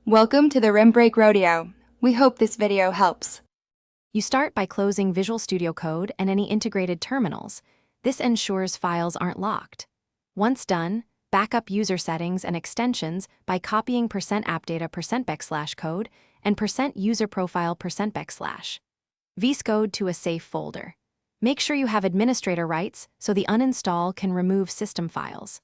Welcome to the Rim Break Rodeo. We hope this video helps. You start by closing Visual Studio Code and any integrated terminals. This ensures files aren't locked. Once done, back up user settings and extensions by copying %appdata %code and %userprofile %. VSCode to a safe folder. Make sure you have administrator rights so the uninstall can remove system files.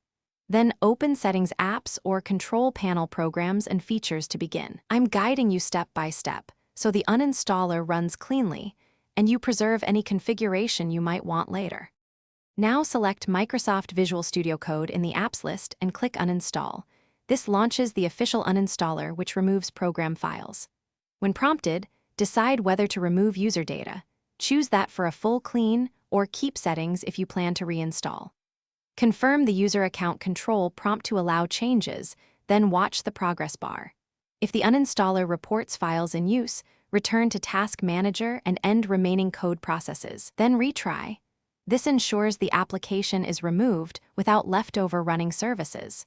Then open Settings apps or Control Panel programs and features to begin. I'm guiding you step by step, so the uninstaller runs cleanly, and you preserve any configuration you might want later. Now select Microsoft Visual Studio Code in the Apps list and click Uninstall. This launches the official uninstaller, which removes program files. When prompted, decide whether to remove user data. Choose that for a full clean or keep settings if you plan to reinstall. Confirm the user account control prompt to allow changes, then watch the progress bar. If the uninstaller reports files in use, return to Task Manager and end remaining code processes. Then retry. This ensures the application is removed without leftover running services.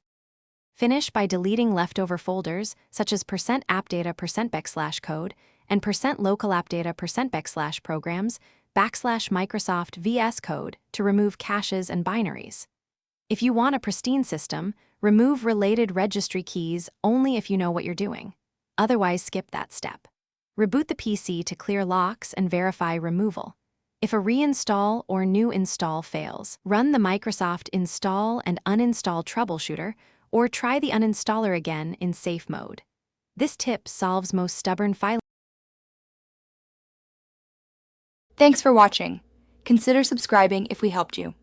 Finish by deleting leftover folders such as %appdata %code and %localappdata %programs /Microsoft VSCode to remove caches and binaries. If you want a pristine system, remove related registry keys only if you know what you're doing. Otherwise, skip that step. Reboot the PC to clear locks and verify removal. If a reinstall or new install fails, run the Microsoft Install and Uninstall troubleshooter or try the uninstaller again in safe mode. This tip solves most stubborn file. Thanks for watching. Consider subscribing if we helped you.